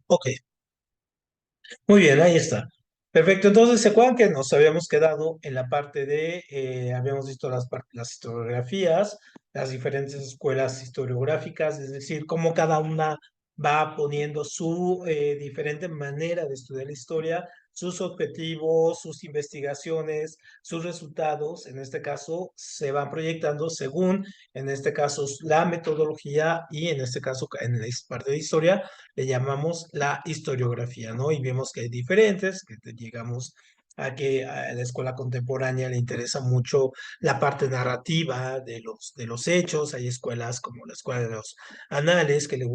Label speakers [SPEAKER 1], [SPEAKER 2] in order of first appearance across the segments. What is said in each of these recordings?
[SPEAKER 1] Ok, muy bien, ahí está. Perfecto, entonces se acuerdan que nos habíamos quedado en la parte de, habíamos visto las historiografías, las diferentes escuelas historiográficas, es decir, cómo cada una va poniendo su diferente manera de estudiar la historia, sus objetivos, sus investigaciones, sus resultados, en este caso, se van proyectando según, en este caso, la metodología y en este caso, en la parte de historia le llamamos la historiografía, ¿no? Y vemos que hay diferentes, llegamos a que a la escuela contemporánea le interesa mucho la parte narrativa de los hechos, hay escuelas como la escuela de los anales que les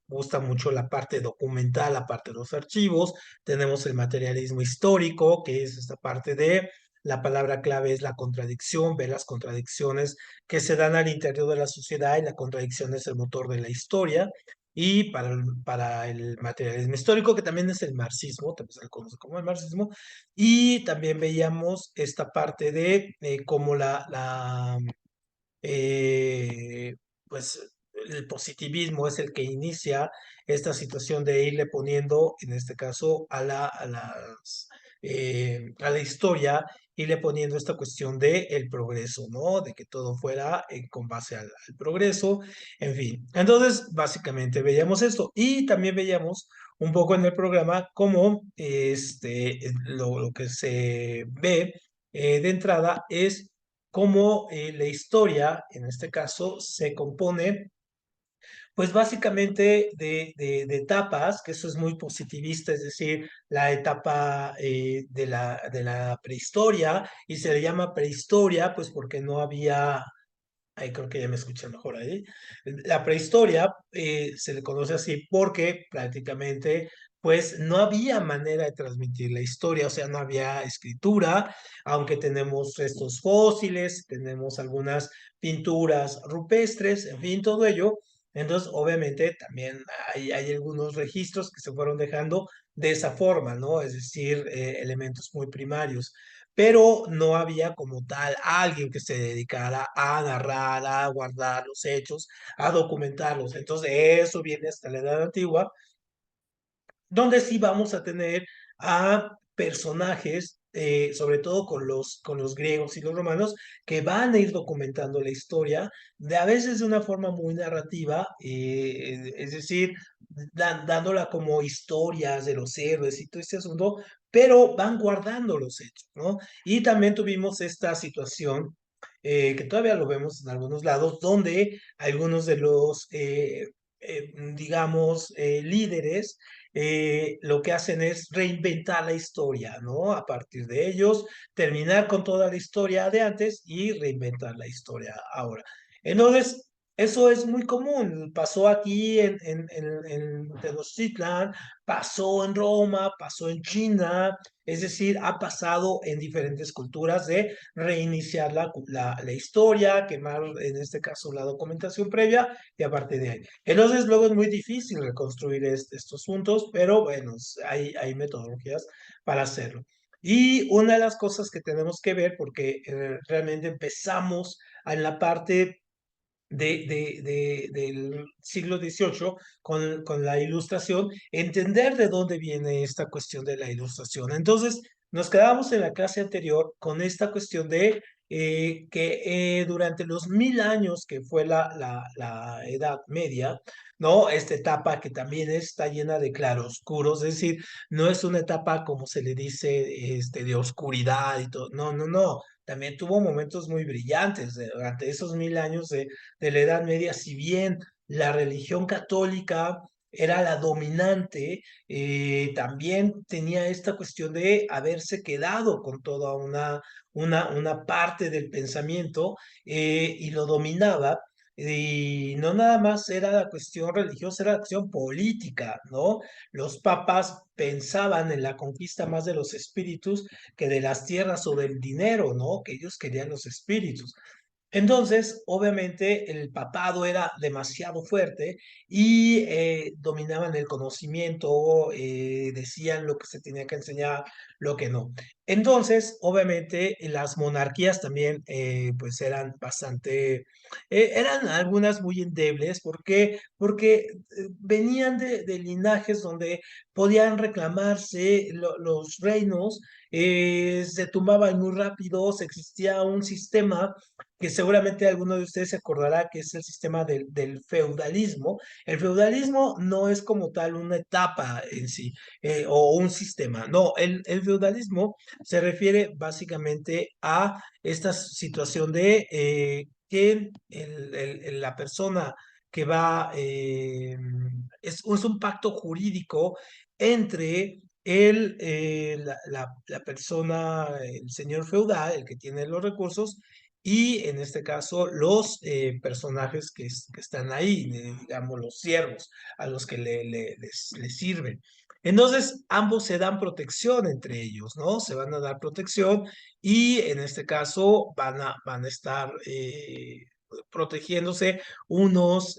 [SPEAKER 1] gusta mucho la parte documental, la parte de los archivos, tenemos el materialismo histórico, que es esta parte de la palabra clave es la contradicción, ver las contradicciones que se dan al interior de la sociedad y la contradicción es el motor de la historia. Y para el materialismo histórico, que también es el marxismo, también se le conoce como el marxismo, y también veíamos esta parte de cómo eh, pues el positivismo es el que inicia esta situación de irle poniendo, en este caso, a la historia, irle poniendo esta cuestión de el progreso, ¿no? De que todo fuera con base al progreso, en fin. Entonces, básicamente veíamos esto y también veíamos un poco en el programa cómo lo que se ve de entrada es cómo la historia, en este caso, se compone, pues básicamente de etapas, que eso es muy positivista, es decir, la etapa de la prehistoria, y se le llama prehistoria, pues porque no había. Ahí creo que ya me escuché mejor ahí. La prehistoria se le conoce así porque prácticamente pues no había manera de transmitir la historia, o sea, no había escritura, aunque tenemos restos fósiles, tenemos algunas pinturas rupestres, en fin, todo ello. Entonces, obviamente, también hay algunos registros que se fueron dejando de esa forma, ¿no? Es decir, elementos muy primarios, pero no había como tal alguien que se dedicara a narrar, a guardar los hechos, a documentarlos. Entonces, eso viene hasta la Edad Antigua, donde sí vamos a tener a personajes, sobre todo con los griegos y los romanos, que van a ir documentando la historia, de a veces de una forma muy narrativa, es decir, dándola como historias de los héroes y todo este asunto, pero van guardando los hechos, ¿no? Y también tuvimos esta situación, que todavía lo vemos en algunos lados, donde algunos de los, digamos, líderes, lo que hacen es reinventar la historia, ¿no? A partir de ellos, terminar con toda la historia de antes y reinventar la historia ahora. Entonces, eso es muy común. Pasó aquí en Tenochtitlan, pasó en Roma, pasó en China, es decir, ha pasado en diferentes culturas de reiniciar la historia, quemar en este caso la documentación previa y a partir de ahí. Entonces, luego es muy difícil reconstruir estos puntos, pero bueno, hay metodologías para hacerlo. Y una de las cosas que tenemos que ver, porque realmente empezamos en la parte del siglo XVIII con la ilustración, entender de dónde viene esta cuestión de la ilustración. Entonces, nos quedamos en la clase anterior con esta cuestión de que durante los 1000 años que fue la Edad Media, ¿no? Esta etapa que también está llena de claroscuros, es decir, no es una etapa como se le dice de oscuridad y todo, no, no, no. También tuvo momentos muy brillantes durante esos 1000 años de la Edad Media, si bien la religión católica era la dominante, también tenía esta cuestión de haberse quedado con toda una parte del pensamiento y lo dominaba. Y no nada más era la cuestión religiosa, era la cuestión política, ¿no? Los papas pensaban en la conquista más de los espíritus que de las tierras o del dinero, ¿no? Que ellos querían los espíritus. Entonces, obviamente, el papado era demasiado fuerte y dominaban el conocimiento, decían lo que se tenía que enseñar, lo que no. Entonces, obviamente, las monarquías también, pues eran bastante, eran algunas muy endebles. ¿Por qué? Porque venían de linajes donde podían reclamarse los reinos, se tumbaban muy rápido, existía un sistema que seguramente alguno de ustedes se acordará que es el sistema del feudalismo. El feudalismo no es como tal una etapa en sí, o un sistema. No, el feudalismo se refiere básicamente a esta situación de que la persona que va, es un pacto jurídico entre la persona, el señor feudal, el que tiene los recursos, y en este caso los personajes que están ahí, digamos los siervos a los que les sirven. Entonces, ambos se dan protección entre ellos, ¿no? Se van a dar protección y en este caso van a estar protegiéndose unos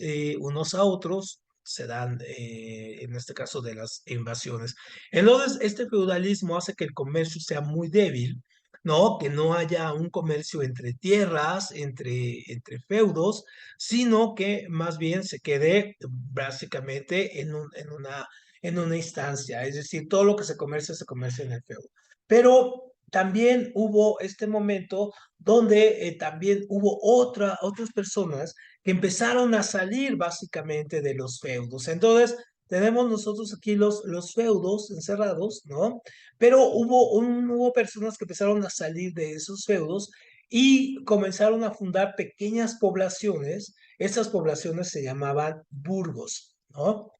[SPEAKER 1] a otros. Se dan, en este caso, de las invasiones. Entonces, este feudalismo hace que el comercio sea muy débil, ¿no? Que no haya un comercio entre tierras, entre feudos, sino que más bien se quede básicamente en una instancia, es decir, todo lo que se comercia en el feudo. Pero también hubo este momento donde también hubo otras personas que empezaron a salir básicamente de los feudos. Entonces, tenemos nosotros aquí los feudos encerrados, ¿no? Pero hubo personas que empezaron a salir de esos feudos y comenzaron a fundar pequeñas poblaciones. Esas poblaciones se llamaban burgos, ¿no?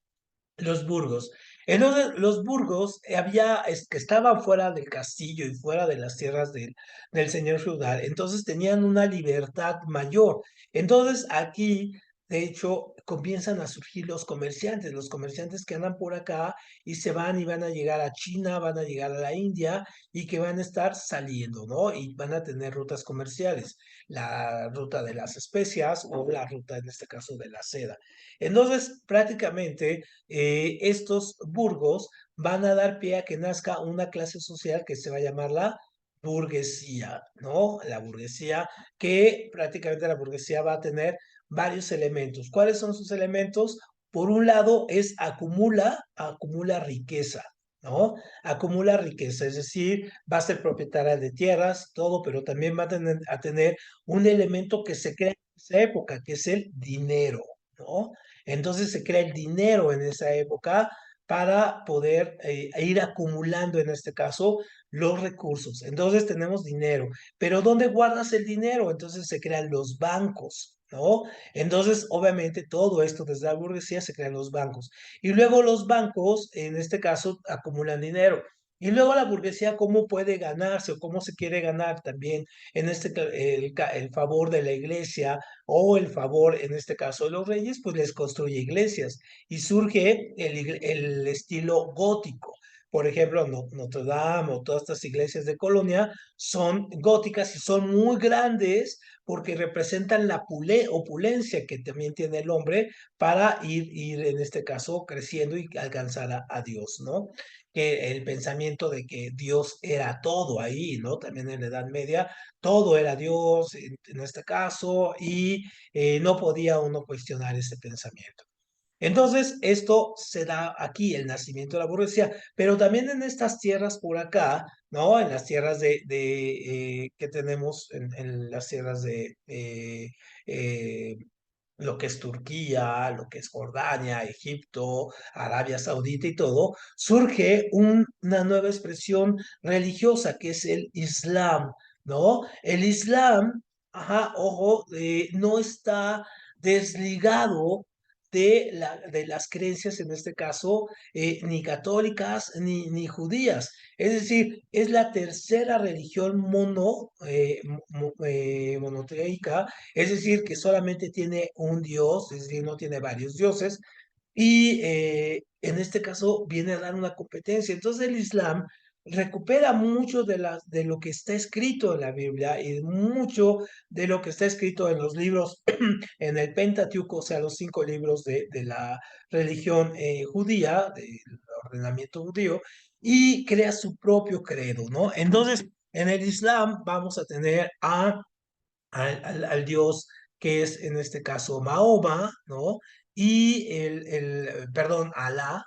[SPEAKER 1] Los burgos. Entonces, los burgos que estaban fuera del castillo y fuera de las tierras del señor feudal, entonces tenían una libertad mayor. Entonces, aquí, de hecho, comienzan a surgir los comerciantes que andan por acá y se van y van a llegar a China, van a llegar a la India y que van a estar saliendo, ¿no? Y van a tener rutas comerciales, la ruta de las especias o la ruta, en este caso, de la seda. Entonces, prácticamente estos burgos van a dar pie a que nazca una clase social que se va a llamar la burguesía, ¿no? La burguesía, que prácticamente la burguesía va a tener varios elementos. ¿Cuáles son sus elementos? Por un lado es acumula riqueza, ¿no? Acumula riqueza, es decir, va a ser propietaria de tierras, todo, pero también va a tener un elemento que se crea en esa época, que es el dinero, ¿no? Entonces se crea el dinero en esa época para poder ir acumulando, en este caso, los recursos. Entonces tenemos dinero, pero ¿dónde guardas el dinero? Entonces se crean los bancos, ¿no? Entonces, obviamente, todo esto desde la burguesía se crean los bancos. Y luego los bancos, en este caso, acumulan dinero. Y luego la burguesía, ¿cómo puede ganarse o cómo se quiere ganar también en el favor de la iglesia o el favor, en este caso, de los reyes? Pues les construye iglesias y surge el estilo gótico. Por ejemplo, Notre Dame o todas estas iglesias de Colonia son góticas y son muy grandes porque representan la opulencia que también tiene el hombre para ir en este caso creciendo y alcanzar a Dios, ¿no? Que el pensamiento de que Dios era todo ahí, ¿no? También en la Edad Media, todo era Dios en este caso, y no podía uno cuestionar ese pensamiento. Entonces, esto se da aquí, el nacimiento de la burguesía, pero también en estas tierras por acá, ¿no? En las tierras que tenemos, en las tierras de lo que es Turquía, lo que es Jordania, Egipto, Arabia Saudita y todo, surge una nueva expresión religiosa que es el Islam, ¿no? El Islam, ajá, ojo, no está desligado de las creencias, en este caso, ni católicas ni judías. Es decir, es la tercera religión monoteica, es decir, que solamente tiene un dios, es decir, no tiene varios dioses, y en este caso viene a dar una competencia. Entonces el Islam recupera mucho de lo que está escrito en la Biblia y mucho de lo que está escrito en los libros, en el Pentateuco, o sea, los 5 libros de la religión judía, del ordenamiento judío, y crea su propio credo, ¿no? Entonces, en el Islam vamos a tener al Dios que es en este caso Mahoma, ¿no? Y perdón, Alá,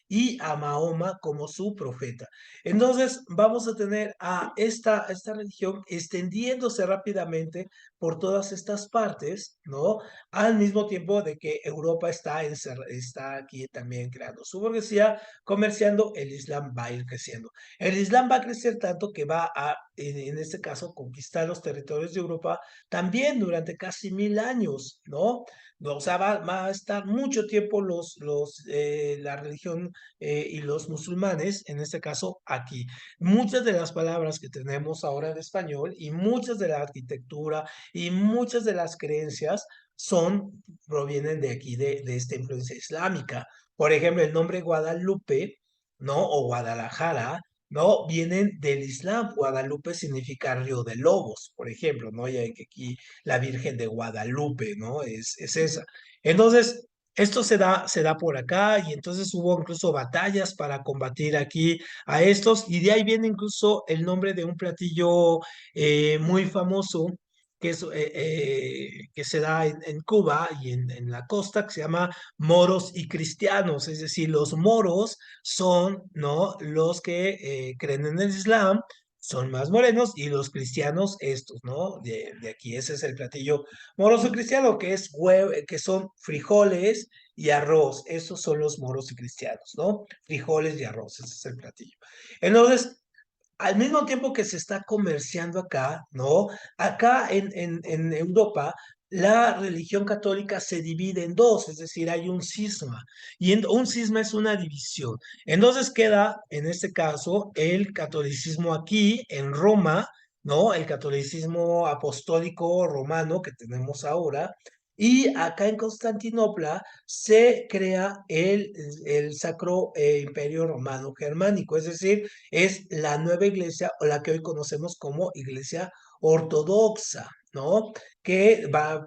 [SPEAKER 1] y a Mahoma como su profeta. Entonces vamos a tener a esta religión extendiéndose rápidamente por todas estas partes, ¿no? Al mismo tiempo de que Europa está aquí también creando su burguesía, comerciando, el Islam va a ir creciendo. El Islam va a crecer tanto que va a, en este caso, conquistar los territorios de Europa también durante casi 1000 años, ¿no? O sea, va a estar mucho tiempo la religión y los musulmanes, en este caso, aquí. Muchas de las palabras que tenemos ahora en español y muchas de la arquitectura y muchas de las creencias provienen de aquí, de esta influencia islámica. Por ejemplo, el nombre Guadalupe, ¿no? O Guadalajara, ¿no? Vienen del Islam. Guadalupe significa río de lobos, por ejemplo, ¿no? Ya que aquí la Virgen de Guadalupe, ¿no? Es esa. Entonces, esto se da por acá y entonces hubo incluso batallas para combatir aquí a estos y de ahí viene incluso el nombre de un platillo muy famoso que se da en Cuba y en la costa, que se llama moros y cristianos, es decir, los moros son, ¿no? Los que creen en el Islam, son más morenos, y los cristianos estos, ¿no? De aquí, ese es el platillo moroso cristiano, que son frijoles y arroz, esos son los moros y cristianos, ¿no? Frijoles y arroz, ese es el platillo. Entonces, al mismo tiempo que se está comerciando acá, ¿no? Acá en Europa, la religión católica se divide en dos, es decir, hay un cisma, y un cisma es una división. Entonces queda, en este caso, el catolicismo aquí en Roma, ¿no? El catolicismo apostólico romano que tenemos ahora, y acá en Constantinopla se crea el Sacro Imperio Romano Germánico, es decir, es la nueva iglesia o la que hoy conocemos como iglesia ortodoxa, ¿no?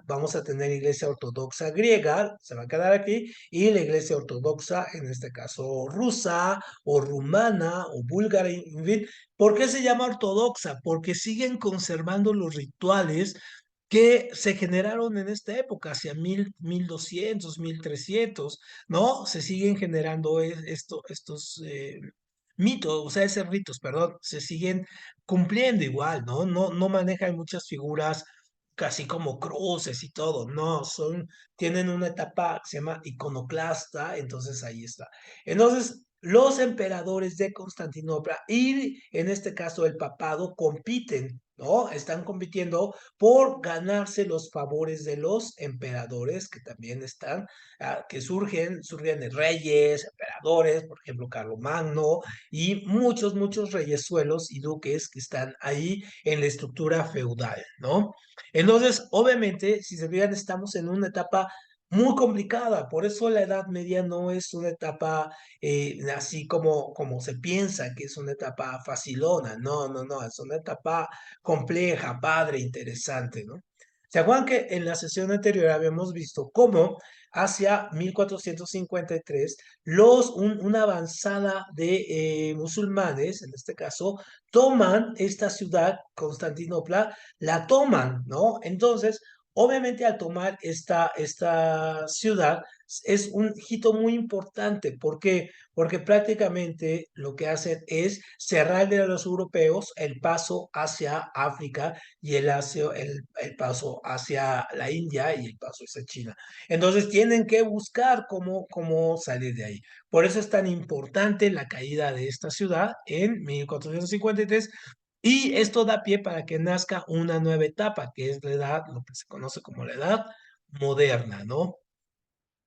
[SPEAKER 1] Vamos a tener iglesia ortodoxa griega, se va a quedar aquí, y la iglesia ortodoxa, en este caso rusa o rumana o búlgara, en fin. ¿Por qué se llama ortodoxa? Porque siguen conservando los rituales que se generaron en esta época, hacia 1200, 1300, ¿no? Se siguen generando estos mitos, o sea, esos ritos, perdón, se siguen cumpliendo igual, ¿no? No manejan muchas figuras casi como cruces y todo, no, tienen una etapa que se llama iconoclasta, entonces ahí está. Entonces, los emperadores de Constantinopla y en este caso el papado compiten, ¿no? Están compitiendo por ganarse los favores de los emperadores que también que surgen de reyes, emperadores, por ejemplo, Carlomagno, y muchos reyesuelos y duques que están ahí en la estructura feudal, ¿no? Entonces, obviamente, si se fijan, estamos en una etapa muy complicada, por eso la Edad Media no es una etapa así como se piensa que es una etapa facilona, no, es una etapa compleja, padre, interesante, ¿no? ¿Se acuerdan que en la sesión anterior habíamos visto cómo hacia 1453 una avanzada de musulmanes, en este caso, toman esta ciudad, Constantinopla, la toman, ¿no? Entonces, obviamente al tomar esta ciudad es un hito muy importante. ¿Por qué? Porque prácticamente lo que hacen es cerrarle a los europeos el paso hacia África y el paso hacia la India y el paso hacia China. Entonces tienen que buscar cómo salir de ahí. Por eso es tan importante la caída de esta ciudad en 1453 y esto da pie para que nazca una nueva etapa, que es lo que se conoce como la edad moderna, ¿no?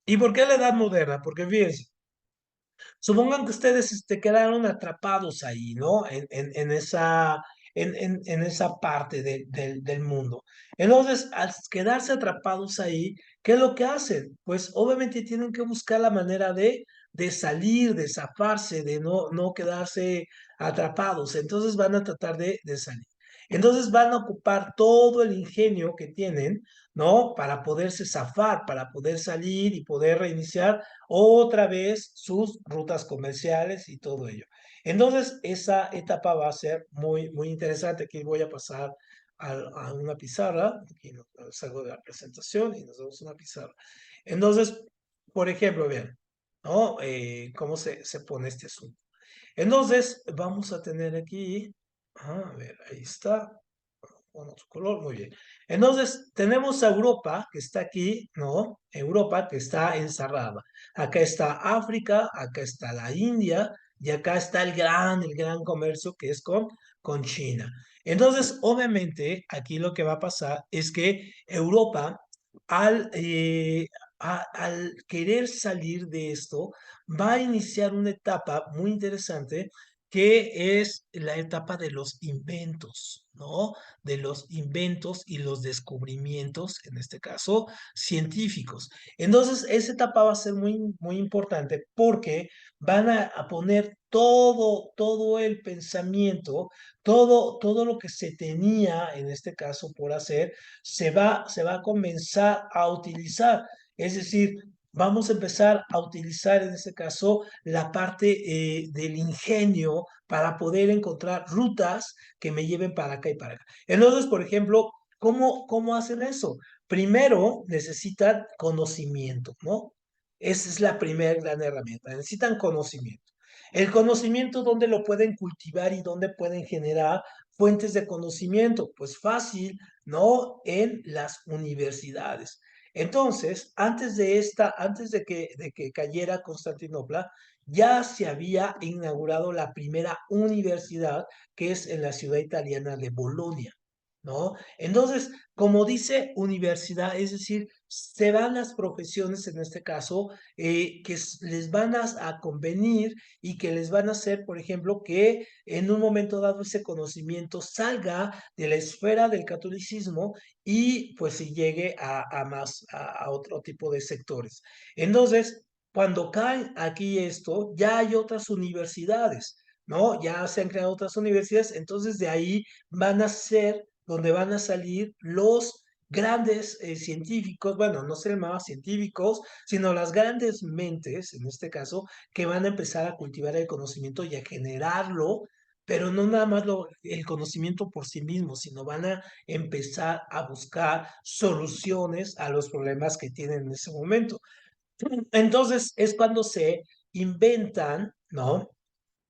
[SPEAKER 1] ¿Y por qué la edad moderna? Porque fíjense, supongan que ustedes quedaron atrapados ahí, ¿no? En esa parte del mundo. Entonces, al quedarse atrapados ahí, ¿qué es lo que hacen? Pues obviamente tienen que buscar la manera de de salir, de zafarse, de no quedarse atrapados. Entonces van a tratar de salir. Entonces van a ocupar todo el ingenio que tienen, ¿no? Para poderse zafar, para poder salir y poder reiniciar otra vez sus rutas comerciales y todo ello. Entonces, esa etapa va a ser muy, muy interesante. Aquí voy a pasar a una pizarra. Aquí salgo de la presentación y nos vemos una pizarra. Entonces, por ejemplo, vean, ¿no? ¿Cómo se pone este asunto? Entonces, vamos a tener aquí, a ver, ahí está, con otro color, muy bien. Entonces, tenemos a Europa, que está aquí, ¿no? Europa, que está encerrada. Acá está África, acá está la India, y acá está el gran comercio que es con China. Entonces, obviamente, aquí lo que va a pasar es que Europa, al, eh, al querer salir de esto, va a iniciar una etapa muy interesante que es la etapa de los inventos, ¿no? De los inventos y los descubrimientos, en este caso, científicos. Entonces, esa etapa va a ser muy, muy importante porque van a poner todo el pensamiento, todo lo que se tenía, en este caso, por hacer, se va a comenzar a utilizar. Es decir, vamos a empezar a utilizar en este caso la parte del ingenio para poder encontrar rutas que me lleven para acá y para acá. Entonces, por ejemplo, ¿cómo hacen eso? Primero necesitan conocimiento, ¿no? Esa es la primera gran herramienta. Necesitan conocimiento. El conocimiento, ¿dónde lo pueden cultivar y dónde pueden generar fuentes de conocimiento? Pues fácil, ¿no? En las universidades. Entonces, antes de que cayera Constantinopla, ya se había inaugurado la primera universidad, que es en la ciudad italiana de Bolonia, ¿no? Entonces, como dice universidad, es decir, se van las profesiones, en este caso, les van a convenir y que les van a hacer, por ejemplo, que en un momento dado ese conocimiento salga de la esfera del catolicismo y pues si llegue a otro tipo de sectores. Entonces, cuando cae aquí esto, ya hay otras universidades, ¿no? Ya se han creado otras universidades, entonces de ahí van a ser donde van a salir los grandes científicos, bueno, no se llamaban científicos, sino las grandes mentes, en este caso, que van a empezar a cultivar el conocimiento y a generarlo, pero no nada más el conocimiento por sí mismo, sino van a empezar a buscar soluciones a los problemas que tienen en ese momento. Entonces es cuando se inventan, ¿no?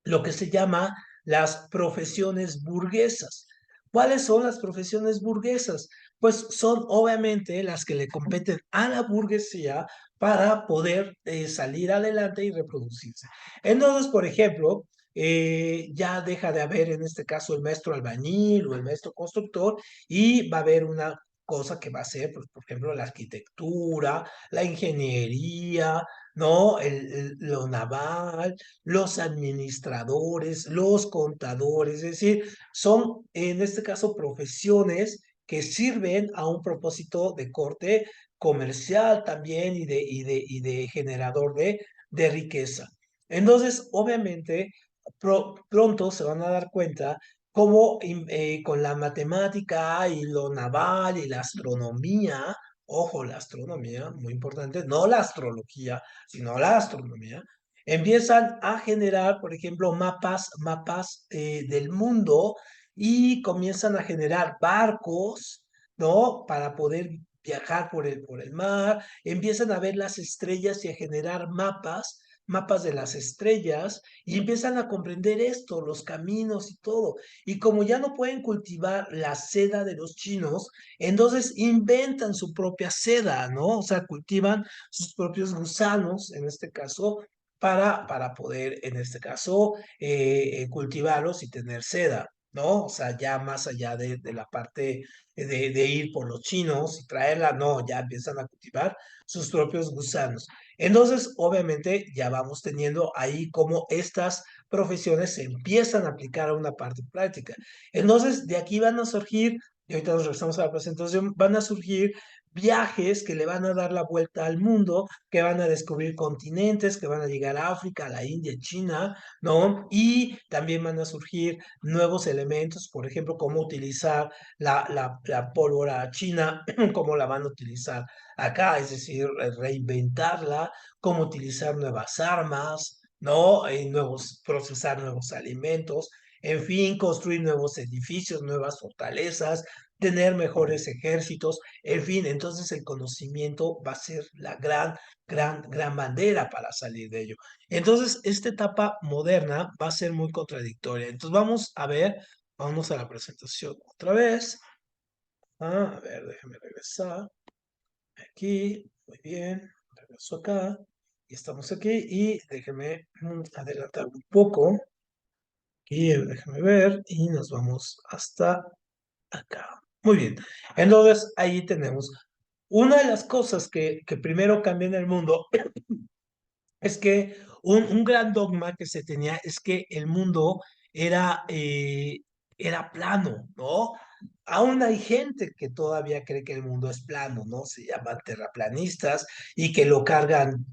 [SPEAKER 1] Lo que se llama las profesiones burguesas. ¿Cuáles son las profesiones burguesas? Pues son obviamente las que le competen a la burguesía para poder salir adelante y reproducirse. Entonces, por ejemplo, ya deja de haber en este caso el maestro albañil o el maestro constructor y va a haber una cosa que va a ser, pues, por ejemplo, la arquitectura, la ingeniería, ¿no? Lo naval, los administradores, los contadores, es decir, son en este caso profesiones que sirven a un propósito de corte comercial también y de generador de riqueza. Entonces, obviamente, pronto se van a dar cuenta cómo con la matemática y lo naval y la astronomía, ojo, la astronomía, muy importante, no la astrología, sino la astronomía, empiezan a generar, por ejemplo, mapas del mundo y comienzan a generar barcos, ¿no? Para poder viajar por el mar, empiezan a ver las estrellas y a generar mapas de las estrellas y empiezan a comprender esto, los caminos y todo. Y como ya no pueden cultivar la seda de los chinos, entonces inventan su propia seda, ¿no? O sea, cultivan sus propios gusanos, en este caso, para poder, en este caso, cultivarlos y tener seda, ¿no? O sea, ya más allá de la parte de ir por los chinos y traerla, no, ya empiezan a cultivar sus propios gusanos. Entonces, obviamente, ya vamos teniendo ahí como estas profesiones se empiezan a aplicar a una parte práctica. Entonces, de aquí van a surgir, y ahorita nos regresamos a la presentación, van a surgir viajes que le van a dar la vuelta al mundo, que van a descubrir continentes, que van a llegar a África, a la India, China, ¿no? Y también van a surgir nuevos elementos, por ejemplo, cómo utilizar la pólvora china, cómo la van a utilizar acá, es decir, reinventarla, cómo utilizar nuevas armas, ¿no? Procesar nuevos alimentos, en fin, construir nuevos edificios, nuevas fortalezas, tener mejores ejércitos, en fin, entonces el conocimiento va a ser la gran bandera para salir de ello. Entonces, esta etapa moderna va a ser muy contradictoria. Entonces, vamos a ver, vamos a la presentación otra vez. A ver, déjame regresar. Aquí, muy bien, regreso acá. Y estamos aquí y déjeme adelantar un poco. Y déjame ver y nos vamos hasta acá. Muy bien. Entonces, ahí tenemos una de las cosas que primero cambia en el mundo es que un gran dogma que se tenía es que el mundo era, era plano, ¿no? Aún hay gente que todavía cree que el mundo es plano, ¿no? Se llaman terraplanistas y que lo cargan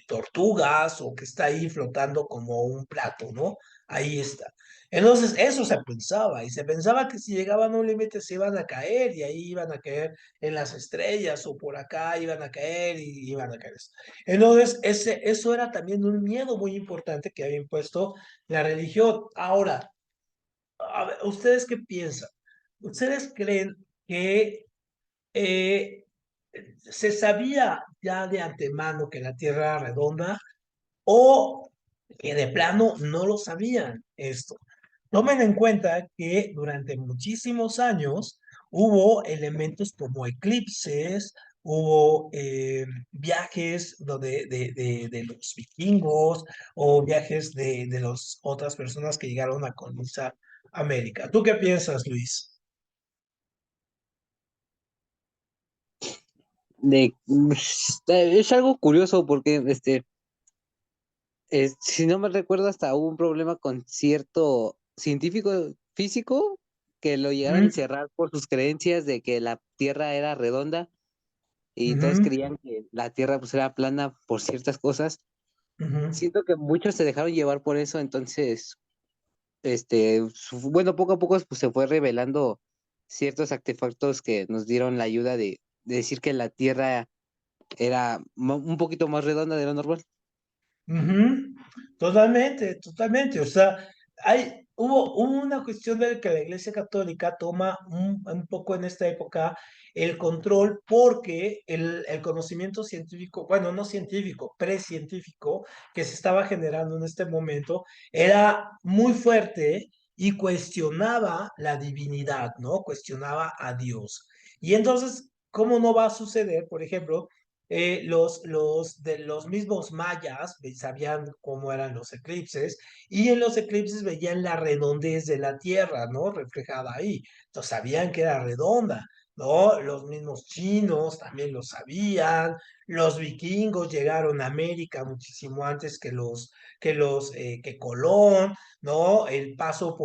[SPEAKER 1] tortugas o que está ahí flotando como un plato, ¿no? Ahí está. Entonces, eso se pensaba y se pensaba que si llegaban a un límite se iban a caer y ahí iban a caer en las estrellas o por acá iban a caer y iban a caer. Entonces, eso era también un miedo muy importante que había impuesto la religión. Ahora, a ver, ¿ustedes qué piensan? ¿Ustedes creen que eh, se sabía ya de antemano que la Tierra era redonda o que de plano no lo sabían esto? Tomen en cuenta que durante muchísimos años hubo elementos como eclipses, hubo viajes de los vikingos o viajes de las otras personas que llegaron a colonizar América. ¿Tú qué piensas, Luis?
[SPEAKER 2] Es algo curioso porque si no me recuerdo, hasta hubo un problema con cierto científico físico que lo llegaron a
[SPEAKER 1] Ujú,
[SPEAKER 2] encerrar por sus creencias de que la Tierra era redonda y todos
[SPEAKER 1] ujú,
[SPEAKER 2] creían que la Tierra pues era plana por ciertas cosas.
[SPEAKER 1] ujú,
[SPEAKER 2] Siento que muchos se dejaron llevar por eso, entonces, bueno, poco a poco pues, se fue revelando ciertos artefactos que nos dieron la ayuda de decir que la Tierra era un poquito más redonda de lo normal.
[SPEAKER 1] ujú. Totalmente, totalmente. O sea, hubo una cuestión de que la Iglesia Católica toma un poco en esta época el control porque el conocimiento científico, bueno, no científico, precientífico, que se estaba generando en este momento, era muy fuerte y cuestionaba la divinidad, ¿no? Cuestionaba a Dios. Y entonces, ¿cómo no va a suceder, por ejemplo? Los de los mismos mayas sabían cómo eran los eclipses y en los eclipses veían la redondez de la Tierra, ¿no? Reflejada ahí. Entonces sabían que era redonda, ¿no? Los mismos chinos también lo sabían. Los vikingos llegaron a América muchísimo antes que Colón, ¿no? El paso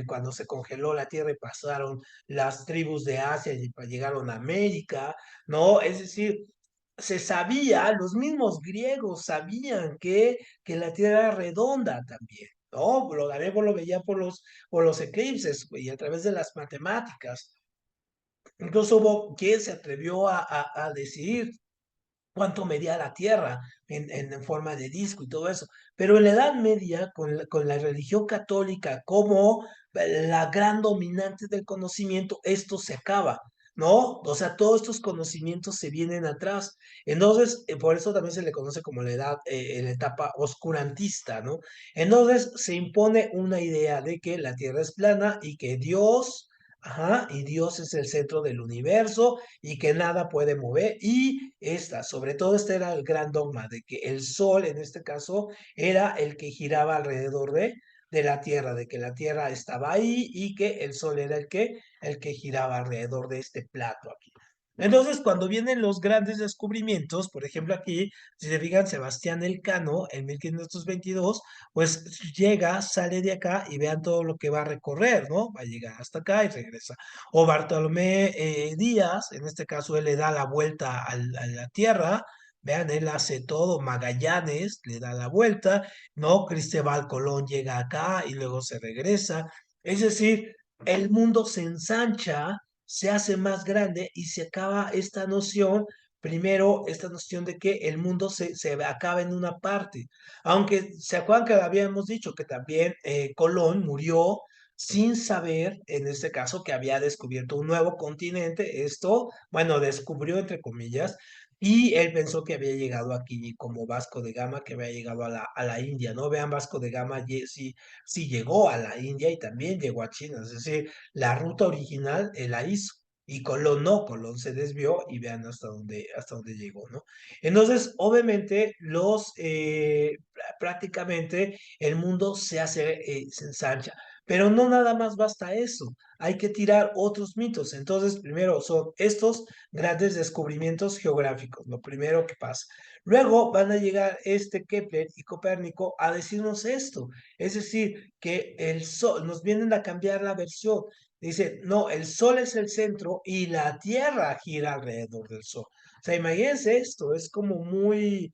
[SPEAKER 1] cuando se congeló la Tierra y pasaron las tribus de Asia y llegaron a América, ¿no? Es decir, se sabía, los mismos griegos sabían que la Tierra era redonda también, ¿no? También lo veía por los eclipses y a través de las matemáticas. Incluso hubo quien se atrevió a decidir cuánto medía la Tierra en forma de disco y todo eso. Pero en la Edad Media, con la religión católica como la gran dominante del conocimiento, esto se acaba, ¿no? O sea, todos estos conocimientos se vienen atrás. Entonces, por eso también se le conoce como la etapa oscurantista, ¿no? Entonces, se impone una idea de que la Tierra es plana y que Dios... Ajá, y Dios es el centro del universo y que nada puede mover. Y sobre todo este era el gran dogma de que el Sol, en este caso, era el que giraba alrededor de la Tierra, de que la Tierra estaba ahí y que el Sol era el que giraba alrededor de este plato aquí. Entonces, cuando vienen los grandes descubrimientos, por ejemplo, aquí, si se fijan, Sebastián Elcano en 1522, pues llega, sale de acá y vean todo lo que va a recorrer, ¿no? Va a llegar hasta acá y regresa. O Bartolomé Díaz, en este caso, él le da la vuelta a la Tierra. Vean, él hace todo, Magallanes le da la vuelta, ¿no? Cristóbal Colón llega acá y luego se regresa. Es decir, el mundo se ensancha, se hace más grande y se acaba esta noción, primero, esta noción de que el mundo se acaba en una parte. Aunque se acuerdan que habíamos dicho que también Colón murió sin saber, en este caso, que había descubierto un nuevo continente. Esto, bueno, descubrió entre comillas, y él pensó que había llegado aquí como Vasco de Gama, que había llegado a la India, ¿no? Vean, Vasco de Gama sí, sí llegó a la India y también llegó a China, es decir, la ruta original la hizo. Y Colón no, Colón se desvió y vean hasta dónde llegó, ¿no? Entonces, obviamente, prácticamente el mundo se ensancha, pero no nada más basta eso, hay que tirar otros mitos. Entonces, primero son estos grandes descubrimientos geográficos, lo primero que pasa. Luego van a llegar Kepler y Copérnico a decirnos esto, es decir, que el Sol, nos vienen a cambiar la versión. Dice, no, el Sol es el centro y la Tierra gira alrededor del Sol. O sea, imagínense esto, es como muy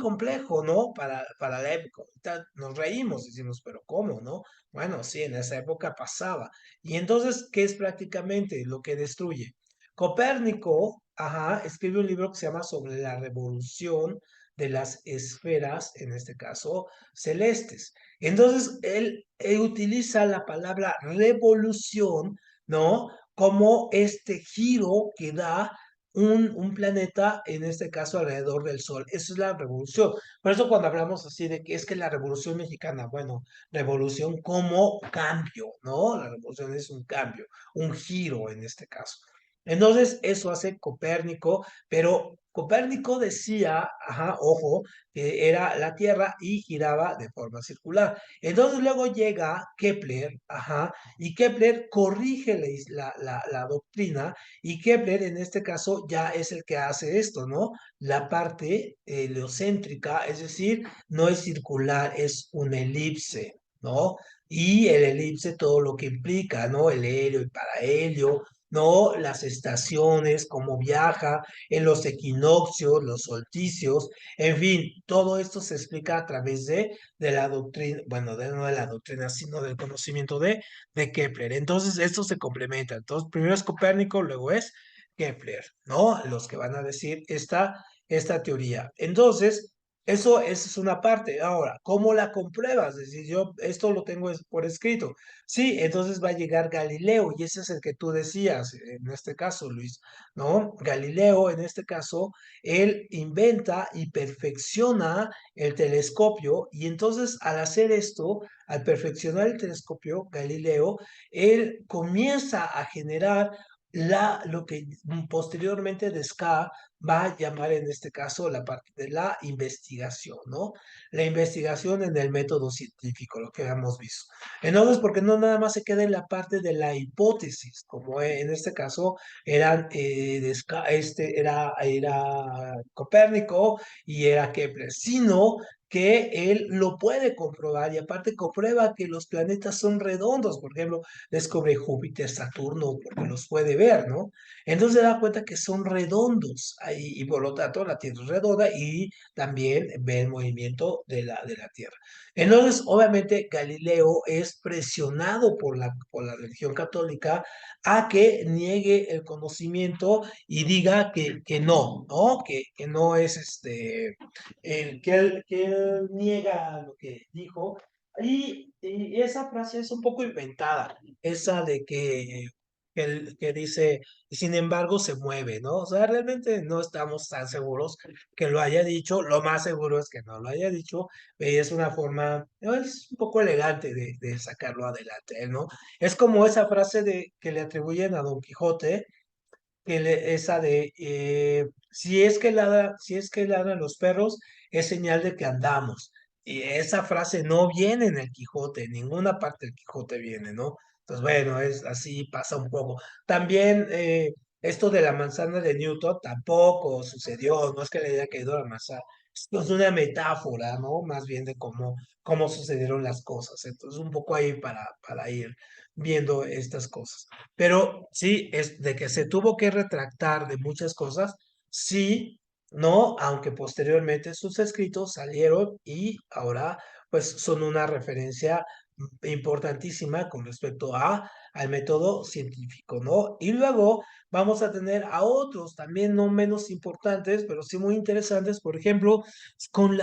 [SPEAKER 1] complejo, ¿no? Para la época. Ahorita nos reímos, decimos, pero ¿cómo, no? Bueno, sí, en esa época pasaba. Y entonces, ¿qué es prácticamente lo que destruye? Copérnico, ajá, escribe un libro que se llama Sobre la revolución de las esferas, en este caso, celestes. Entonces, él utiliza la palabra revolución, ¿no? Como este giro que da un planeta, en este caso alrededor del Sol. Eso es la revolución. Por eso cuando hablamos así de que es que la revolución mexicana, bueno, revolución como cambio, ¿no? La revolución es un cambio, un giro en este caso. Entonces, eso hace Copérnico, pero Copérnico decía, ajá, ojo, que era la Tierra y giraba de forma circular. Entonces luego llega Kepler, ajá, y Kepler corrige la doctrina, y Kepler en este caso ya es el que hace esto, ¿no? La parte heliocéntrica, es decir, no es circular, es un elipse, ¿no? Y el elipse todo lo que implica, ¿no? El helio, el parahelio, ¿no? Las estaciones, cómo viaja, en los equinoccios, los solsticios, en fin, todo esto se explica a través de la doctrina, bueno, no de la doctrina, sino del conocimiento de Kepler. Entonces, esto se complementa. Entonces, primero es Copérnico, luego es Kepler, ¿no? Los que van a decir esta teoría. Entonces, eso es una parte. Ahora, ¿cómo la compruebas? Es decir, yo esto lo tengo por escrito. Sí, entonces va a llegar Galileo y ese es el que tú decías, en este caso, Luis, ¿no? Galileo, en este caso, él inventa y perfecciona el telescopio y entonces al hacer esto, al perfeccionar el telescopio, Galileo, él comienza a generar lo que posteriormente Descartes va a llamar en este caso la parte de la investigación, ¿no? La investigación en el método científico, lo que hemos visto. Entonces, porque no nada más se queda en la parte de la hipótesis, como en este caso era Copérnico y era Kepler, sino que él lo puede comprobar y aparte comprueba que los planetas son redondos, por ejemplo, descubre Júpiter, Saturno, porque los puede ver, ¿no? Entonces se da cuenta que son redondos y por lo tanto la Tierra es redonda y también ve el movimiento de la Tierra. Entonces, obviamente, Galileo es presionado por la religión católica a que niegue el conocimiento y diga que no, ¿no? Que no es que él niega lo que dijo. Y esa frase es un poco inventada, esa de que dice, sin embargo, se mueve, ¿no? O sea, realmente no estamos tan seguros que lo haya dicho, lo más seguro es que no lo haya dicho, es una forma, ¿no? Es un poco elegante de sacarlo adelante, ¿no? Es como esa frase que le atribuyen a Don Quijote, esa de, si es que ladran los perros, es señal de que andamos. Y esa frase no viene en el Quijote, en ninguna parte del Quijote viene, ¿no? Entonces, bueno, es así, pasa un poco. También esto de la manzana de Newton tampoco sucedió, no es que le haya caído la manzana, es una metáfora, ¿no? Más bien de cómo sucedieron las cosas. Entonces, un poco ahí para ir viendo estas cosas. Pero sí, es de que se tuvo que retractar de muchas cosas, sí, ¿no? Aunque posteriormente sus escritos salieron y ahora pues son una referencia importantísima con respecto al método científico, ¿no? Y luego vamos a tener a otros también no menos importantes, pero sí muy interesantes, por ejemplo, con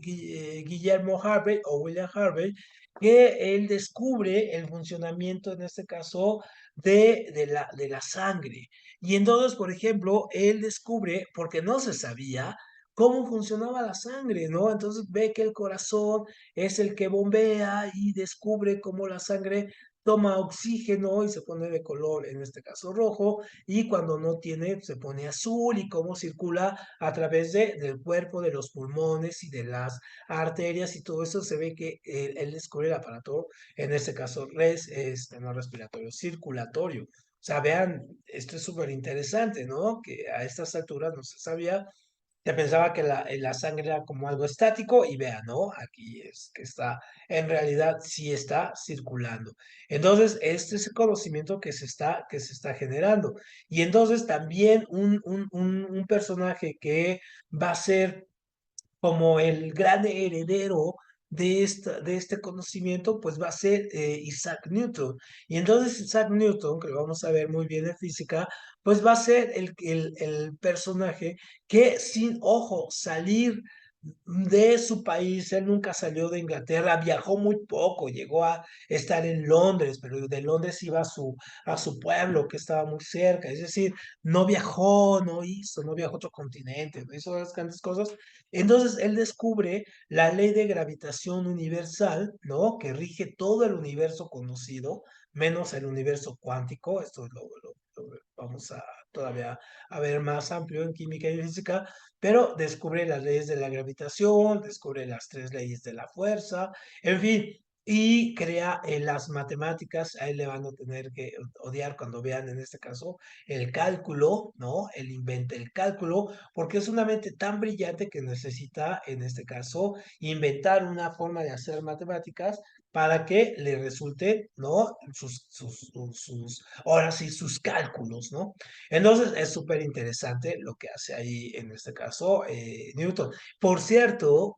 [SPEAKER 1] Guillermo Harvey o William Harvey, que él descubre el funcionamiento, en este caso, de la sangre. Y entonces, por ejemplo, él descubre, porque no se sabía, cómo funcionaba la sangre, ¿no? Entonces ve que el corazón es el que bombea y descubre cómo la sangre toma oxígeno y se pone de color, en este caso rojo, y cuando no tiene se pone azul y cómo circula a través del cuerpo, de los pulmones y de las arterias y todo eso se ve que él descubre el aparato, en este caso no respiratorio, circulatorio. O sea, vean, esto es súper interesante, ¿no? Que a estas alturas no se sabía, se pensaba que la sangre era como algo estático y vean, ¿no? Aquí es que está, en realidad sí está circulando. Entonces, este es el conocimiento que se está generando. Y entonces también un personaje que va a ser como el gran heredero de este conocimiento, pues va a ser Isaac Newton. Y entonces Isaac Newton, que lo vamos a ver muy bien en física, pues va a ser el personaje que sin, ojo, salir de su país, él nunca salió de Inglaterra, viajó muy poco, llegó a estar en Londres, pero de Londres iba a su pueblo que estaba muy cerca, es decir, no viajó, no viajó a otro continente, no hizo las grandes cosas. Entonces él descubre la ley de gravitación universal, ¿no? Que rige todo el universo conocido, menos el universo cuántico. Esto lo vamos a todavía a ver más amplio en química y física, pero descubre las leyes de la gravitación, descubre las tres leyes de la fuerza, en fin, y crea las matemáticas. A él le van a tener que odiar cuando vean en este caso el cálculo, ¿no? Él inventa el cálculo porque es una mente tan brillante que necesita, en este caso, inventar una forma de hacer matemáticas para que le resulte, ¿no? Ahora sí, sus cálculos, ¿no? Entonces, es súper interesante lo que hace ahí, en este caso, Newton. Por cierto,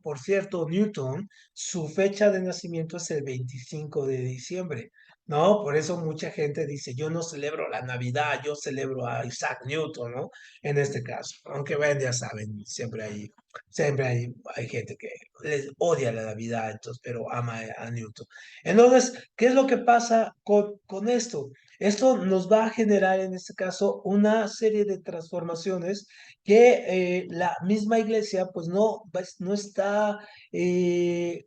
[SPEAKER 1] Newton, su fecha de nacimiento es el 25 de diciembre. ¿No? Por eso mucha gente dice, yo no celebro la Navidad, yo celebro a Isaac Newton, ¿no? En este caso, aunque ven, ya saben, siempre hay gente que les odia la Navidad, entonces, pero ama a Newton. Entonces, ¿qué es lo que pasa con esto? Esto nos va a generar, en este caso, una serie de transformaciones que la misma iglesia, pues no está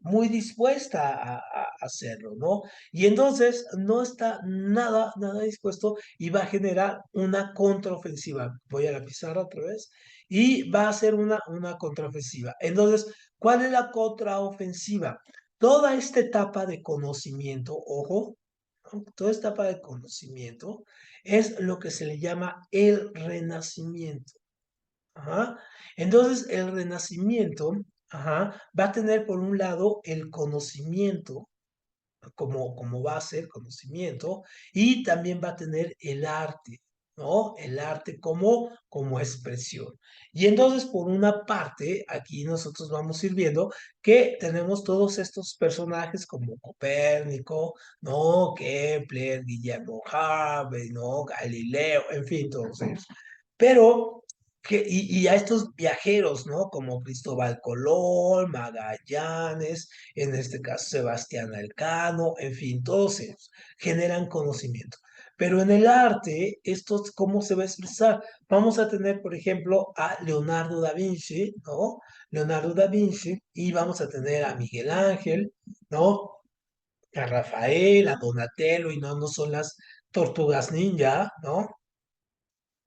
[SPEAKER 1] muy dispuesta a hacerlo, ¿no? Y entonces no está nada dispuesto y va a generar una contraofensiva. Voy a la pizarra otra vez. Y va a ser una contraofensiva. Entonces, ¿cuál es la contraofensiva? Toda esta etapa de conocimiento, ojo, ¿no? Toda esta etapa de conocimiento es lo que se le llama el renacimiento. Ajá. Entonces, el renacimiento, ajá, va a tener por un lado el conocimiento como base, el conocimiento, y también va a tener el arte, ¿no? El arte como expresión. Y entonces, por una parte, aquí nosotros vamos a ir viendo que tenemos todos estos personajes como Copérnico, ¿no? Kepler, Guillermo Harvey, ¿no? Galileo, en fin, todos ellos. Pero y a estos viajeros, ¿no? Como Cristóbal Colón, Magallanes, en este caso Sebastián Elcano, en fin, todos ellos generan conocimiento. Pero en el arte, esto, ¿cómo se va a expresar? Vamos a tener, por ejemplo, a Leonardo da Vinci, ¿no? Leonardo da Vinci, y vamos a tener a Miguel Ángel, ¿no? A Rafael, a Donatello, y no son las tortugas ninja, ¿no?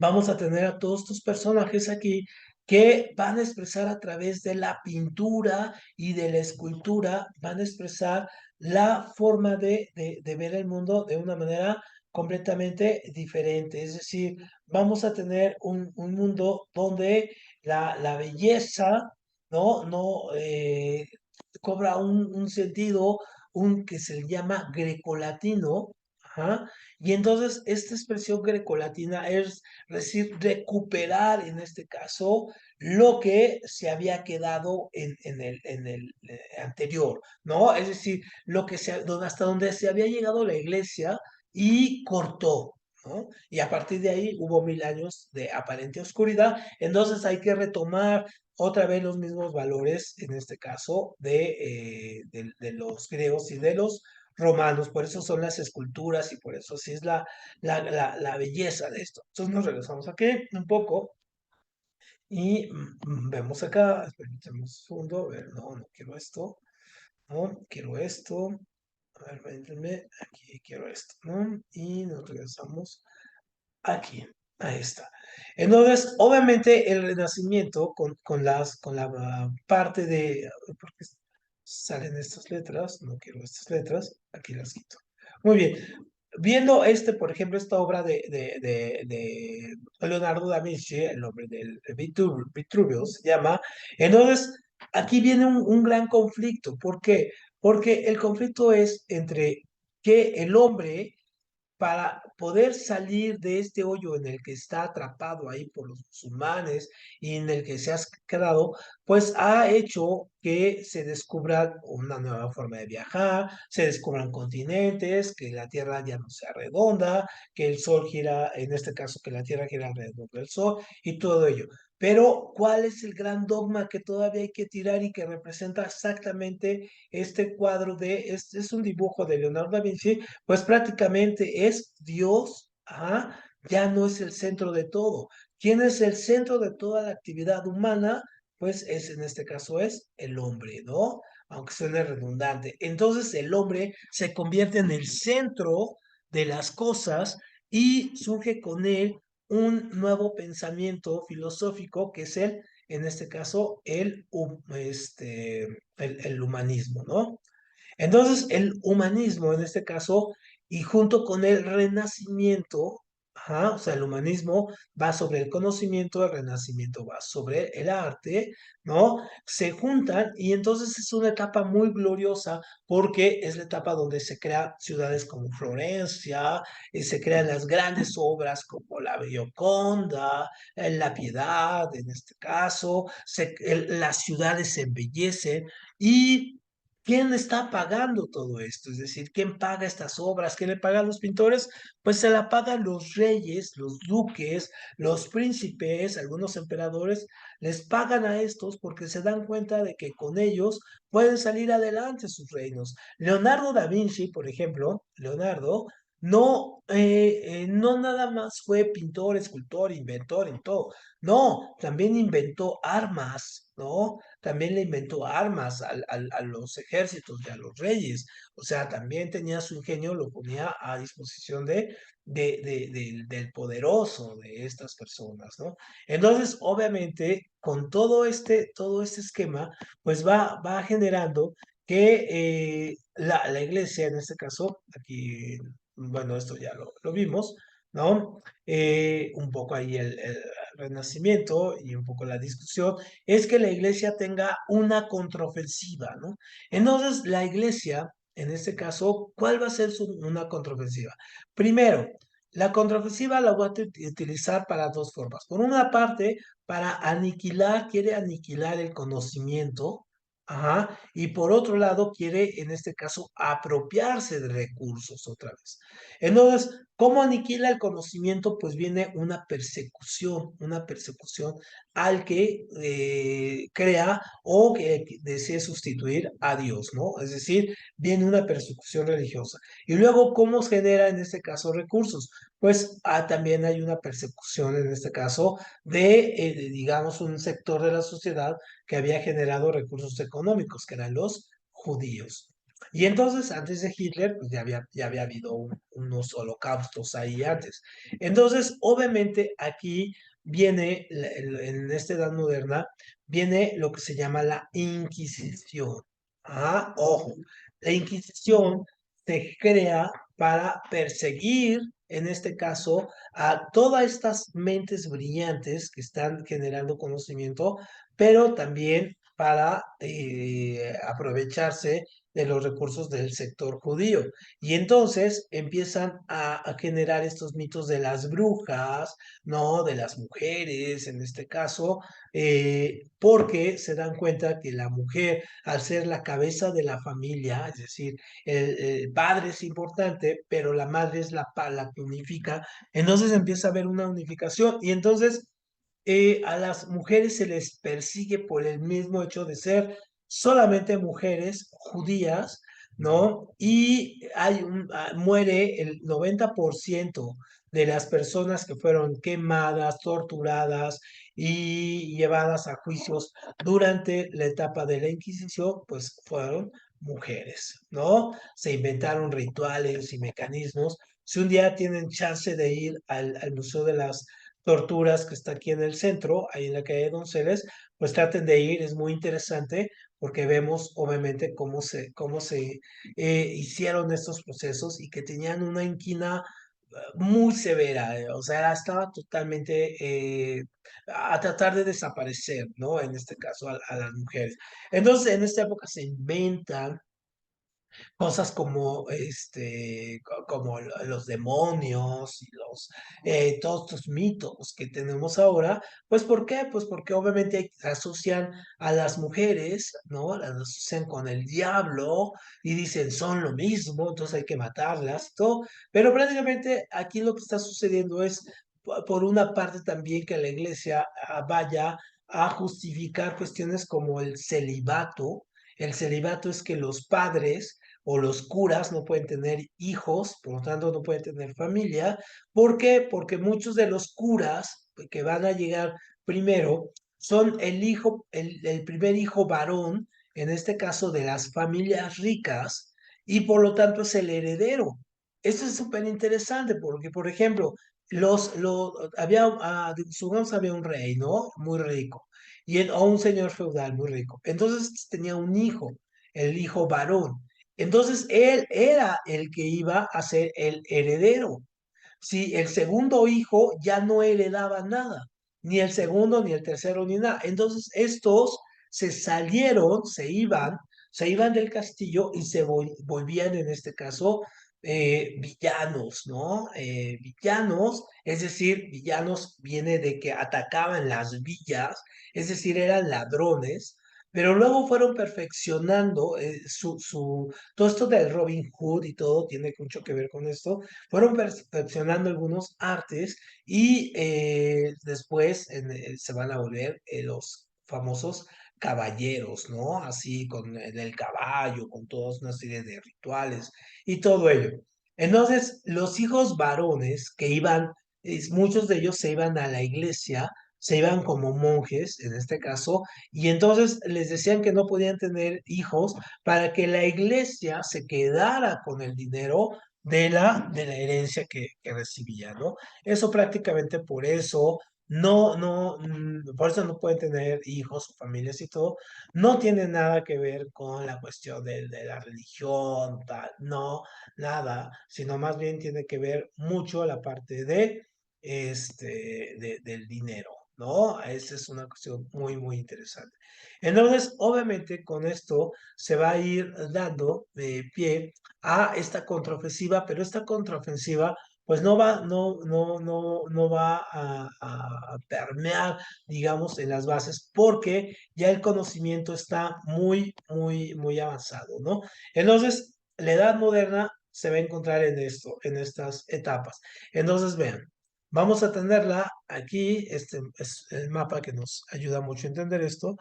[SPEAKER 1] Vamos a tener a todos estos personajes aquí que van a expresar a través de la pintura y de la escultura, van a expresar la forma de ver el mundo de una manera completamente diferente. Es decir, vamos a tener un mundo donde la belleza, ¿no? No cobra un sentido, un que se llama grecolatino. Ajá. Y entonces esta expresión grecolatina es decir, recuperar en este caso lo que se había quedado en el anterior, ¿no? Es decir, hasta donde se había llegado la iglesia y cortó, ¿no? Y a partir de ahí hubo 1000 años de aparente oscuridad, entonces hay que retomar otra vez los mismos valores, en este caso, de los griegos y de los romanos, por eso son las esculturas y por eso sí es la belleza de esto. Entonces nos regresamos aquí un poco y vemos acá, permítame un segundo, a ver, no, no quiero esto, no, quiero esto, a ver, permítanme, aquí quiero esto, ¿no? Y nos regresamos aquí, ahí está. Entonces, obviamente el Renacimiento con la parte de, ¿por qué salen estas letras? No quiero estas letras, aquí las quito. Muy bien, viendo por ejemplo, esta obra de Leonardo da Vinci, el nombre del Vitruvio se llama, entonces aquí viene un gran conflicto. ¿Por qué? Porque el conflicto es entre que el hombre para poder salir de este hoyo en el que está atrapado ahí por los musulmanes y en el que se ha quedado, pues ha hecho que se descubra una nueva forma de viajar, se descubran continentes, que la Tierra ya no sea redonda, que el Sol gira, en este caso, que la Tierra gira alrededor del Sol y todo ello. Pero, ¿cuál es el gran dogma que todavía hay que tirar y que representa exactamente este cuadro es un dibujo de Leonardo da Vinci, pues prácticamente es Dios, ajá, ya no es el centro de todo. ¿Quién es el centro de toda la actividad humana? Pues en este caso es el hombre, ¿no? Aunque suene redundante. Entonces el hombre se convierte en el centro de las cosas y surge con él un nuevo pensamiento filosófico que es en este caso, el humanismo, ¿no? Entonces, el humanismo en este caso, y junto con el renacimiento, ajá, o sea, el humanismo va sobre el conocimiento, el renacimiento va sobre el arte, ¿no? Se juntan y entonces es una etapa muy gloriosa porque es la etapa donde se crean ciudades como Florencia, y se crean las grandes obras como la Gioconda, la Piedad, en este caso, las ciudades se embellecen y ¿quién está pagando todo esto? Es decir, ¿quién paga estas obras? ¿Quién le paga a los pintores? Pues se la pagan los reyes, los duques, los príncipes, algunos emperadores, les pagan a estos porque se dan cuenta de que con ellos pueden salir adelante sus reinos. Leonardo da Vinci, por ejemplo, Leonardo, no nada más fue pintor, escultor, inventor en todo. No, también inventó armas, ¿no? También le inventó armas a los ejércitos y a los reyes. O sea, también tenía su ingenio, lo ponía a disposición del poderoso de estas personas, ¿no? Entonces, obviamente, con todo este esquema, pues va generando que la iglesia, en este caso, aquí, bueno, esto ya lo vimos, ¿no? Un poco ahí el renacimiento y un poco la discusión es que la iglesia tenga una contraofensiva, ¿no? Entonces, la iglesia, en este caso, ¿cuál va a ser una contraofensiva? Primero, la contraofensiva la voy a utilizar para dos formas. Por una parte, para quiere aniquilar el conocimiento, ajá, y por otro lado, quiere, en este caso, apropiarse de recursos otra vez. Entonces, ¿cómo aniquila el conocimiento? Pues viene una persecución al que crea o que desee sustituir a Dios, ¿no? Es decir, viene una persecución religiosa. Y luego, ¿cómo se genera en este caso recursos? Pues también hay una persecución en este caso digamos, un sector de la sociedad que había generado recursos económicos, que eran los judíos. Y entonces, antes de Hitler, pues ya había habido unos holocaustos ahí antes. Entonces, obviamente, aquí viene, en esta edad moderna, viene lo que se llama la Inquisición. Ojo, la Inquisición se crea para perseguir en este caso, a todas estas mentes brillantes que están generando conocimiento, pero también para aprovecharse de los recursos del sector judío. Y entonces empiezan a generar estos mitos de las brujas, ¿no? De las mujeres, en este caso, porque se dan cuenta que la mujer, al ser la cabeza de la familia, es decir, el padre es importante, pero la madre es la que unifica, entonces empieza a haber una unificación y entonces a las mujeres se les persigue por el mismo hecho de ser solamente mujeres judías, ¿no? Y muere el 90% de las personas que fueron quemadas, torturadas y llevadas a juicios durante la etapa de la Inquisición, pues fueron mujeres, ¿no? Se inventaron rituales y mecanismos. Si un día tienen chance de ir al Museo de las Torturas que está aquí en el centro, ahí en la calle de Donceles, pues traten de ir, es muy interesante porque vemos obviamente cómo se hicieron estos procesos y que tenían una inquina muy severa, o sea, estaba totalmente a tratar de desaparecer, ¿no? En este caso a las mujeres. Entonces, en esta época se inventan cosas como como los demonios y todos estos mitos que tenemos ahora, pues ¿por qué? Pues porque obviamente asocian a las mujeres, ¿no? Las asocian con el diablo y dicen son lo mismo, entonces hay que matarlas, todo, pero prácticamente aquí lo que está sucediendo es por una parte también que la iglesia vaya a justificar cuestiones como el celibato. El celibato es que los padres o los curas no pueden tener hijos, por lo tanto no pueden tener familia. ¿Por qué? Porque muchos de los curas que van a llegar primero son el primer hijo varón, en este caso de las familias ricas, y por lo tanto es el heredero. Esto es súper interesante porque, por ejemplo, supongamos había un rey, ¿no? Muy rico, o un señor feudal muy rico. Entonces tenía un hijo, el hijo varón. Entonces él era el que iba a ser el heredero. Si el segundo hijo ya no heredaba nada, ni el segundo, ni el tercero, ni nada. Entonces estos se salieron, se iban del castillo y se volvían, en este caso, villanos, ¿no? Villanos, es decir, villanos viene de que atacaban las villas, es decir, eran ladrones, pero luego fueron perfeccionando todo esto del Robin Hood y todo tiene mucho que ver con esto, fueron perfeccionando algunos artes y después se van a volver los famosos caballeros, ¿no? Así con el caballo, con toda una serie de rituales y todo ello. Entonces, los hijos varones que iban, muchos de ellos se iban a la iglesia, se iban como monjes, en este caso, y entonces les decían que no podían tener hijos para que la iglesia se quedara con el dinero de la herencia que recibía, ¿no? Eso prácticamente por eso por eso no pueden tener hijos o familias y todo, no tiene nada que ver con la cuestión de la religión, tal, no, nada, sino más bien tiene que ver mucho la parte del dinero, ¿no? Esa es una cuestión muy, muy interesante. Entonces, obviamente, con esto se va a ir dando pie a esta contraofensiva, pero esta contraofensiva pues no va a permear, digamos, en las bases, porque ya el conocimiento está muy, muy, muy avanzado, ¿no? Entonces, la edad moderna se va a encontrar en esto, en estas etapas. Entonces, vean, vamos a tenerla aquí, este es el mapa que nos ayuda mucho a entender esto.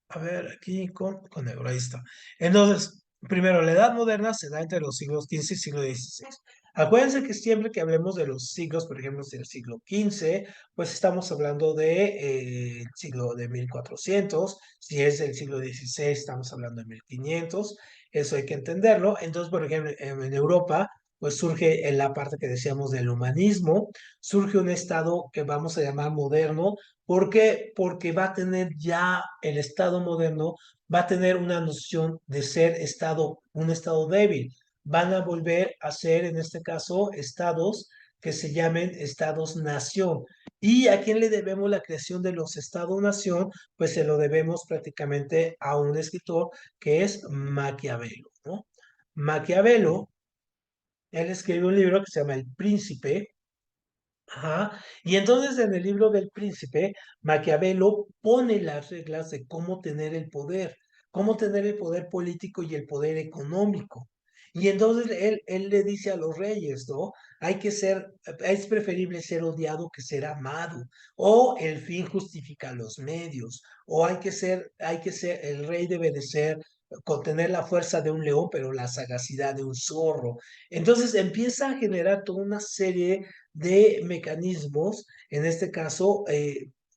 [SPEAKER 1] A ver, aquí con euro, ahí está. Entonces, primero, la edad moderna se da entre los siglos XV y siglo XVI. Acuérdense que siempre que hablemos de los siglos, por ejemplo, del siglo XV, pues estamos hablando el siglo de 1400. Si es del siglo XVI, estamos hablando de 1500. Eso hay que entenderlo. Entonces, por ejemplo, en Europa, pues surge en la parte que decíamos del humanismo, surge un estado que vamos a llamar moderno. ¿Por qué? Porque va a tener ya el Estado moderno, va a tener una noción de ser un Estado débil. Van a volver a ser, en este caso, estados que se llamen estados-nación. ¿Y a quién le debemos la creación de los estados-nación? Pues se lo debemos prácticamente a un escritor que es Maquiavelo, ¿no? Maquiavelo, él escribe un libro que se llama El Príncipe. Ajá. Y entonces en el libro del Príncipe, Maquiavelo pone las reglas de cómo tener el poder político y el poder económico. Y entonces él le dice a los reyes, ¿no? Es preferible ser odiado que ser amado, o el fin justifica los medios, o el rey debe de ser, contener la fuerza de un león, pero la sagacidad de un zorro. Entonces empieza a generar toda una serie de mecanismos, en este caso,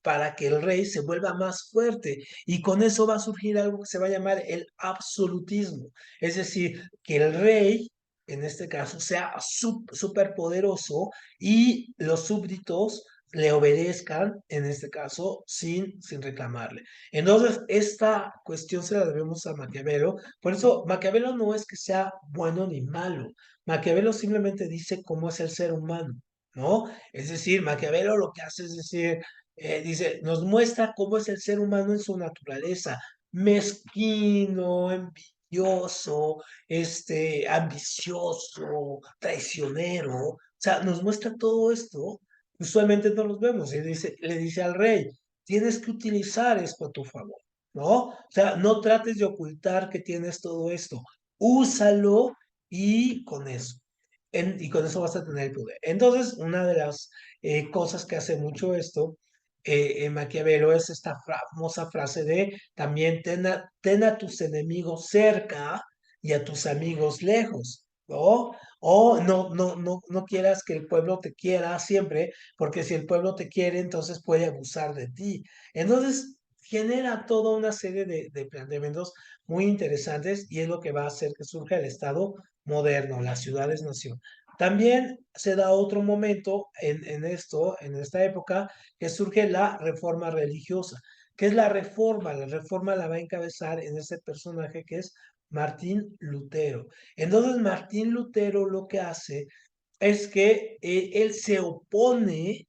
[SPEAKER 1] para que el rey se vuelva más fuerte. Y con eso va a surgir algo que se va a llamar el absolutismo. Es decir, que el rey, en este caso, sea súper poderoso y los súbditos le obedezcan, en este caso, sin reclamarle. Entonces, esta cuestión se la debemos a Maquiavelo. Por eso, Maquiavelo no es que sea bueno ni malo. Maquiavelo simplemente dice cómo es el ser humano. ¿No? Es decir, Maquiavelo lo que hace es decir, dice, nos muestra cómo es el ser humano en su naturaleza, mezquino, envidioso, ambicioso, traicionero, o sea, nos muestra todo esto, usualmente no los vemos, y le dice al rey, tienes que utilizar esto a tu favor, ¿no? O sea, no trates de ocultar que tienes todo esto, úsalo y con eso y con eso vas a tener el poder. Entonces, una de las cosas que hace mucho esto, en Maquiavelo, es esta famosa frase de también ten a tus enemigos cerca y a tus amigos lejos, ¿no? O no quieras que el pueblo te quiera siempre, porque si el pueblo te quiere, entonces puede abusar de ti. Entonces, genera toda una serie de planteamientos muy interesantes y es lo que va a hacer que surja el Estado moderno, las ciudades-nación. También se da otro momento en esta época, que surge la reforma religiosa. ¿Qué es la reforma? La reforma la va a encabezar en ese personaje que es Martín Lutero. Entonces, Martín Lutero lo que hace es que él se opone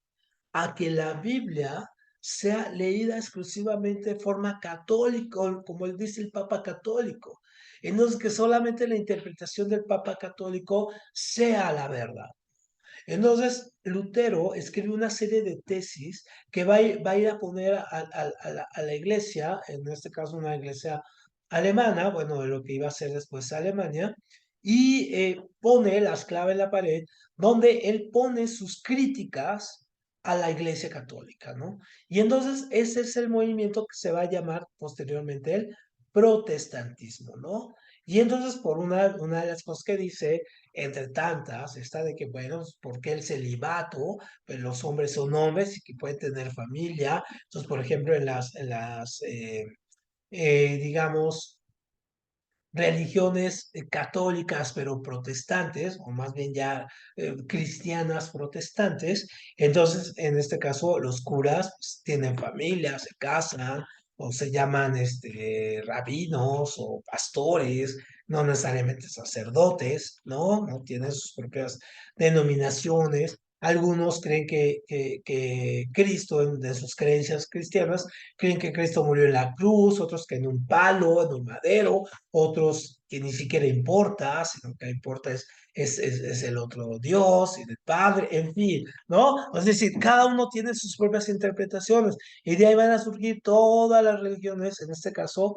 [SPEAKER 1] a que la Biblia sea leída exclusivamente de forma católica, como él dice el Papa Católico. Entonces, que solamente la interpretación del Papa Católico sea la verdad. Entonces, Lutero escribe una serie de tesis que va a ir a poner a la iglesia, en este caso una iglesia alemana, bueno, de lo que iba a ser después Alemania, y pone las claves en la pared, donde él pone sus críticas a la iglesia católica, ¿no? Y entonces ese es el movimiento que se va a llamar posteriormente el protestantismo, ¿no? Y entonces, por una de las cosas que dice, entre tantas, está de que, bueno, porque el celibato, pues los hombres son hombres y que pueden tener familia. Entonces, por ejemplo, digamos, religiones católicas, pero protestantes, o más bien ya cristianas protestantes. Entonces, en este caso, los curas pues, tienen familia, se casan, o se llaman rabinos o pastores, no necesariamente sacerdotes, ¿no? No tienen sus propias denominaciones. Algunos creen que Cristo, de sus creencias cristianas, creen que Cristo murió en la cruz, otros que en un palo, en un madero, otros que ni siquiera importa, sino que importa es el otro Dios y el Padre, en fin, ¿no? Es decir, cada uno tiene sus propias interpretaciones y de ahí van a surgir todas las religiones, en este caso,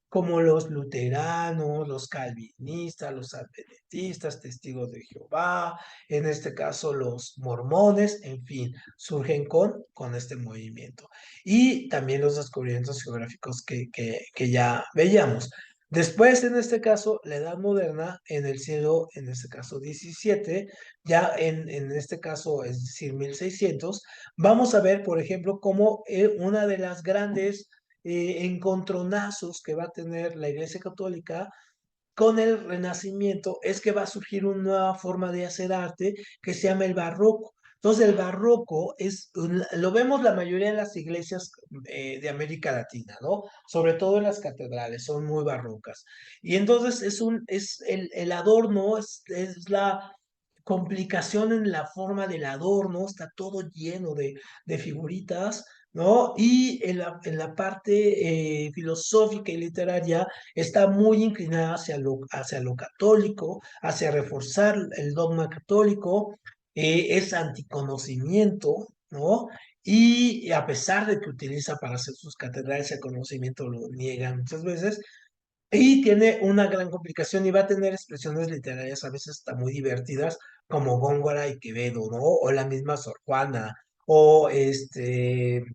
[SPEAKER 1] como los luteranos, los calvinistas, los adventistas, testigos de Jehová, en este caso los mormones, en fin, surgen con este movimiento. Y también los descubrimientos geográficos que ya veíamos. Después, en este caso, la Edad Moderna, en el siglo, en este caso, 17, ya en este caso, es decir, 1600, vamos a ver, por ejemplo, cómo una de las grandes encontronazos que va a tener la Iglesia Católica con el Renacimiento es que va a surgir una nueva forma de hacer arte que se llama el barroco. Entonces, el barroco lo vemos la mayoría de las iglesias de América Latina, ¿no? Sobre todo en las catedrales, son muy barrocas. Y entonces es el adorno, es la complicación en la forma del adorno, está todo lleno de figuritas, ¿no? Y en la parte filosófica y literaria está muy inclinada hacia lo católico, hacia reforzar el dogma católico, es anticonocimiento, ¿no? Y a pesar de que utiliza para hacer sus catedrales el conocimiento, lo niegan muchas veces, y tiene una gran complicación y va a tener expresiones literarias a veces hasta muy divertidas, como Góngora y Quevedo, ¿no? O la misma Sor Juana, o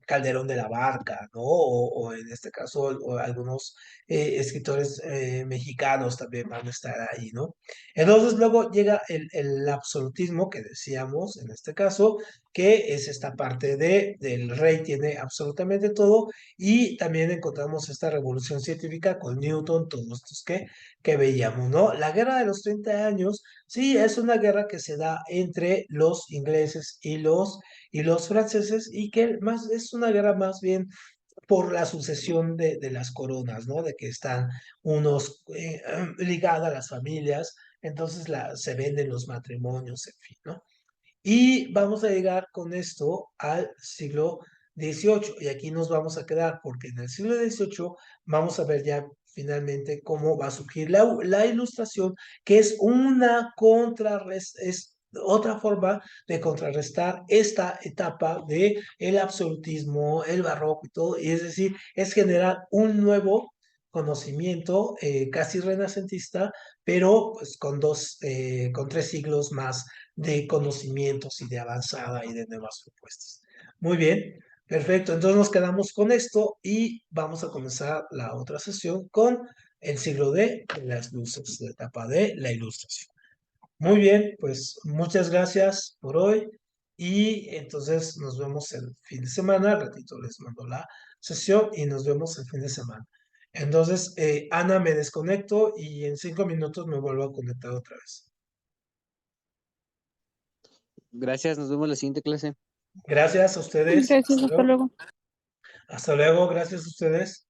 [SPEAKER 1] Calderón de la Barca, ¿no? O en este caso, o algunos escritores mexicanos también van a estar ahí, ¿no? Entonces luego llega el absolutismo que decíamos en este caso, que es esta parte del rey tiene absolutamente todo y también encontramos esta revolución científica con Newton, todos estos que veíamos, ¿no? La guerra de los 30 años, sí, es una guerra que se da entre los ingleses y los franceses y que más es una guerra más bien por la sucesión de las coronas, ¿no? De que están unos ligados a las familias, entonces se venden los matrimonios, en fin, ¿no? Y vamos a llegar con esto al siglo XVIII. Y aquí nos vamos a quedar porque en el siglo XVIII vamos a ver ya finalmente cómo va a surgir la ilustración, que es es otra forma de contrarrestar esta etapa de el absolutismo, el barroco y todo. Y es decir, es generar un nuevo conocimiento casi renacentista, pero pues con 3 siglos más de conocimientos y de avanzada y de nuevas propuestas. Muy bien, perfecto. Entonces nos quedamos con esto y vamos a comenzar la otra sesión con el siglo de las luces, la etapa de la ilustración. Muy bien, pues muchas gracias por hoy y entonces nos vemos el fin de semana. Al ratito les mando la sesión y nos vemos el fin de semana. Entonces, Ana, me desconecto y en 5 minutos me vuelvo a conectar otra vez.
[SPEAKER 2] Gracias, nos vemos en la siguiente clase.
[SPEAKER 1] Gracias a ustedes.
[SPEAKER 3] Gracias, hasta luego.
[SPEAKER 1] Hasta luego. Gracias a ustedes.